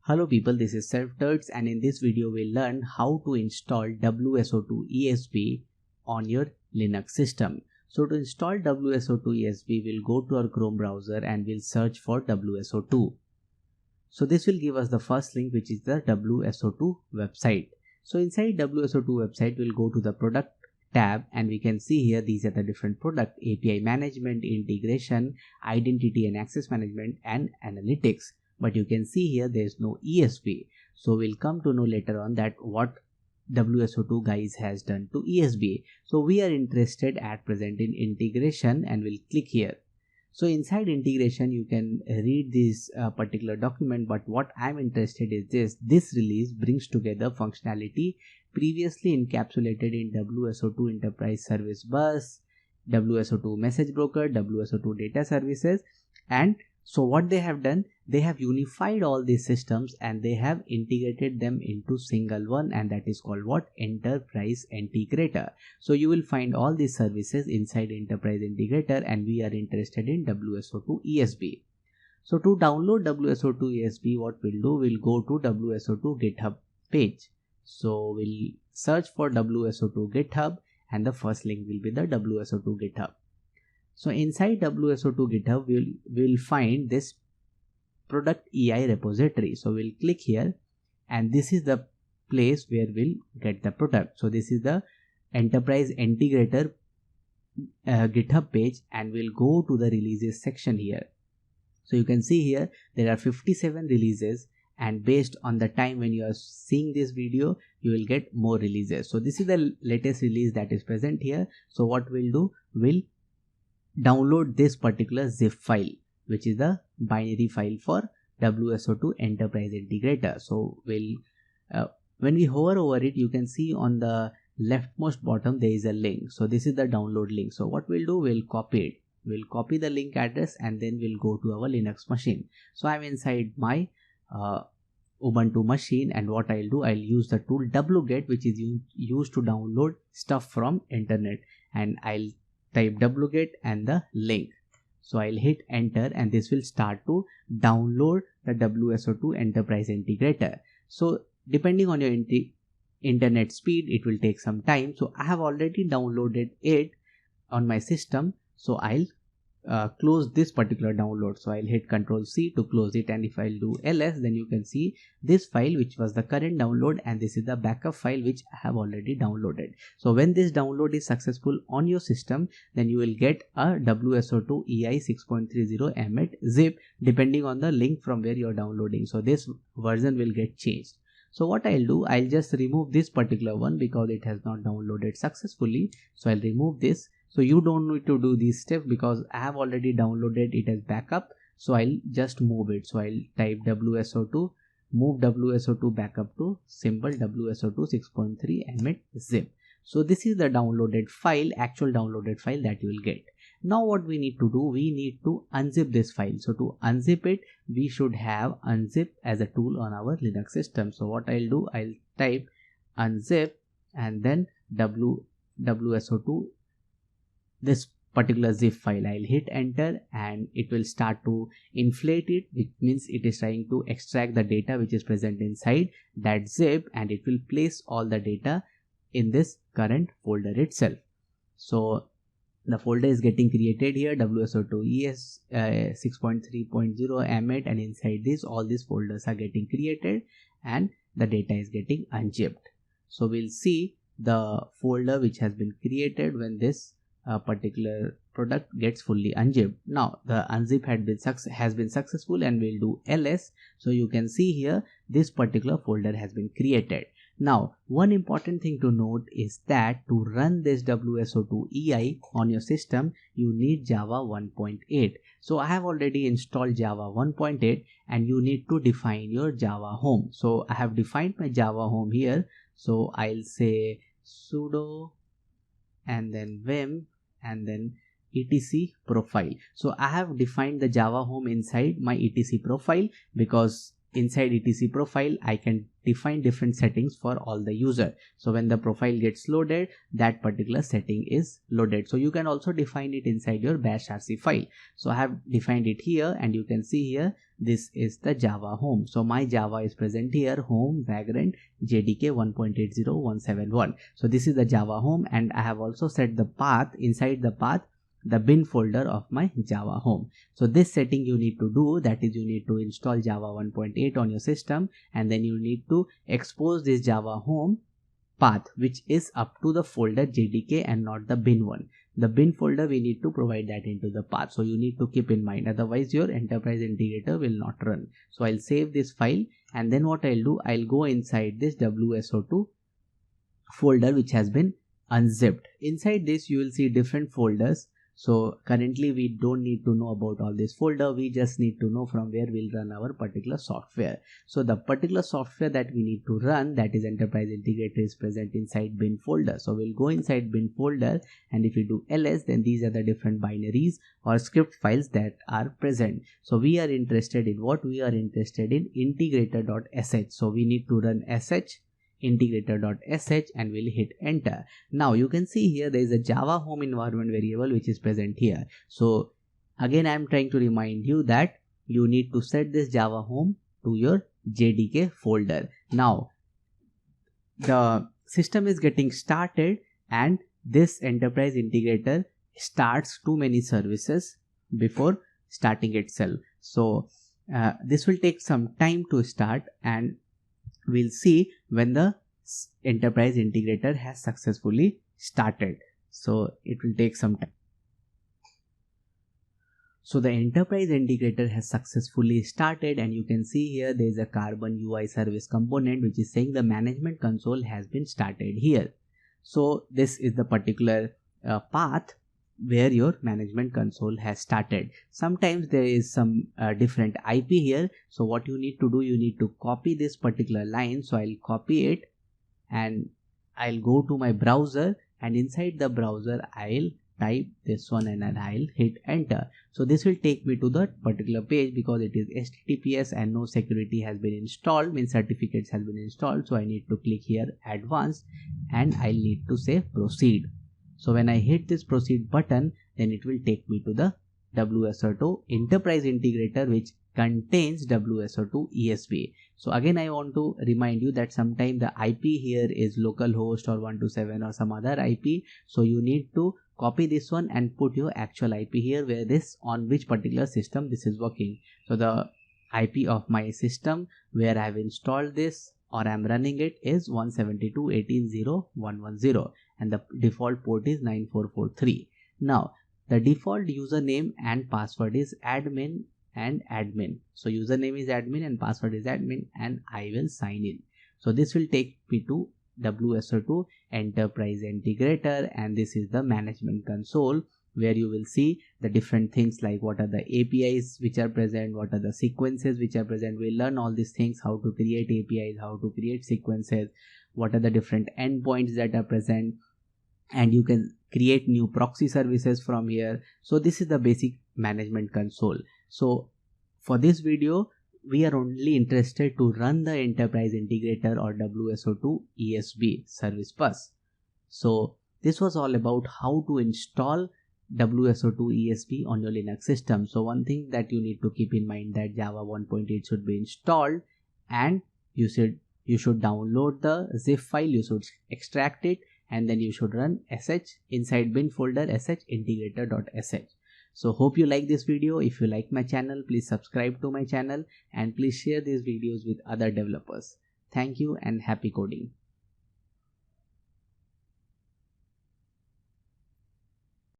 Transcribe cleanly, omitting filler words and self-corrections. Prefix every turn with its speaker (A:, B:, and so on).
A: Hello people, this is Self-Turds and in this video we'll learn how to install WSO2 ESB on your Linux system. So to install WSO2 ESB, we'll go to our Chrome browser and we'll search for WSO2. So this will give us the first link, which is the WSO2 website. So inside WSO2 website, we'll go to the product tab and we can see here these are the different product: API management, integration, identity and access management, and analytics. But you can see here there is no ESB. So we'll come to know later on that what WSO2 guys has done to ESB. So we are interested at present in integration and we'll click here. So inside integration you can read this particular document, but what I'm interested is this release brings together functionality previously encapsulated in WSO2 Enterprise Service Bus, WSO2 Message Broker, WSO2 Data Services. And so what they have done, they have unified all these systems and they have integrated them into single one, and that is called what? Enterprise Integrator. So you will find all these services inside Enterprise Integrator, and we are interested in WSO2 ESB. So to download WSO2 ESB, what we'll do, we'll go to WSO2 GitHub page. So we'll search for WSO2 GitHub and the first link will be the WSO2 GitHub. So inside WSO2 GitHub, we'll find this product EI repository. So we'll click here and this is the place where we'll get the product. So this is the Enterprise Integrator GitHub page, and we'll go to the releases section here. So you can see here there are 57 releases, and based on the time when you are seeing this video, you will get more releases. So this is the latest release that is present here. So what we'll do, we'll download this particular zip file, which is the binary file for WSO2 Enterprise Integrator. So we'll when we hover over it, you can see on the leftmost bottom there is a link. So this is the download link. So what we'll do, we'll copy it. We'll copy the link address and then we'll go to our Linux machine. So I'm inside my Ubuntu machine, and what I'll do, I'll use the tool wget, which is used to download stuff from internet, and I'll type wget and the link. So I'll hit enter and this will start to download the WSO2 Enterprise Integrator. So depending on your internet speed, it will take some time. So I have already downloaded it on my system. So I'll close this particular download. So I'll hit Ctrl+C to close it, and if I'll do ls, then you can see this file which was the current download, and this is the backup file which I have already downloaded. So when this download is successful on your system, then you will get a WSO2 EI 6.30 emmet zip depending on the link from where you're downloading. So this version will get changed. So what I'll do, I'll just remove this particular one because it has not downloaded successfully. So I'll remove this. So you don't need to do these steps because I have already downloaded it as backup. So I'll just move it. So I'll type WSO2, move WSO2 backup to symbol WSO2 6.3 emmet zip. So this is the downloaded file, actual downloaded file that you will get. Now what we need to do, we need to unzip this file. So to unzip it, we should have unzip as a tool on our Linux system. So what I'll do, I'll type unzip and then WSO2, this particular zip file. I'll hit enter and it will start to inflate it, which means it is trying to extract the data which is present inside that zip, and it will place all the data in this current folder itself. So the folder is getting created here, WSO2 ES 6.3.0 emmet, and inside this all these folders are getting created and the data is getting unzipped. So we'll see the folder which has been created when this particular product gets fully unzipped. Now the unzip has been successful, and we'll do ls. So you can see here this particular folder has been created. Now one important thing to note is that to run this WSO2 EI on your system, you need Java 1.8. So I have already installed Java 1.8 and you need to define your Java home. So I have defined my Java home here. So I'll say sudo and then vim and then etc profile. So I have defined the Java home inside my etc profile because inside etc profile I can define different settings for all the user. So when the profile gets loaded, that particular setting is loaded. So you can also define it inside your bash rc file. So I have defined it here, and you can see here this is the Java home. So my Java is present here, home Vagrant JDK 1.80171. So this is the Java home, and I have also set the path, inside the path the bin folder of my Java home. So this setting you need to do, that is you need to install Java 1.8 on your system, and then you need to expose this Java home path which is up to the folder JDK and not the bin one. The bin folder we need to provide that into the path, so you need to keep in mind, otherwise your enterprise integrator will not run. So I'll save this file, and then what I'll do, I'll go inside this WSO2 folder which has been unzipped. Inside this you will see different folders. So currently we don't need to know about all this folder, we just need to know from where we'll run our particular software. So the particular software that we need to run, that is enterprise integrator, is present inside bin folder. So we'll go inside bin folder, and if you do ls, then these are the different binaries or script files that are present. So we are interested in what? We are interested in integrator.sh. So we need to run sh integrator.sh and we'll hit enter. Now you can see here there is a Java home environment variable which is present here. So again I am trying to remind you that you need to set this Java home to your JDK folder. Now the system is getting started, and this enterprise integrator starts too many services before starting itself. So this will take some time to start, and we'll see when the enterprise integrator has successfully started. So it will take some time. So the enterprise integrator has successfully started, and you can see here there is a Carbon UI service component which is saying the management console has been started here. So this is the particular path where your management console has started. Sometimes there is some different IP here. So what you need to do, you need to copy this particular line. So I'll copy it and I'll go to my browser, and inside the browser I'll type this one and then I'll hit enter. So this will take me to that particular page because it is HTTPS and no security has been installed, means certificates has been installed. So I need to click here advanced, and I'll need to say proceed. So when I hit this proceed button, then it will take me to the WSO2 enterprise integrator which contains WSO2 ESB. So again I want to remind you that sometimes the IP here is localhost or 127 or some other IP. So you need to copy this one and put your actual IP here, where this on which particular system this is working. So the IP of my system where I have installed this or I am running it is 172.18.0.110, and the default port is 9443. Now the default username and password is admin and admin. So username is admin and password is admin, and I will sign in. So this will take me to WSO2 enterprise integrator, and this is the management console where you will see the different things like what are the APIs which are present, what are the sequences which are present. We'll learn all these things, how to create APIs, how to create sequences, what are the different endpoints that are present, and you can create new proxy services from here. So this is the basic management console. So for this video we are only interested to run the enterprise integrator or WSO2 ESB service bus. So this was all about how to install WSO2 ESB on your Linux system. So one thing that you need to keep in mind that Java 1.8 should be installed, and you should download the zip file, you should extract it, and then you should run sh inside bin folder sh integrator.sh. So hope you like this video. If you like my channel, please subscribe to my channel and please share these videos with other developers. Thank you and happy coding.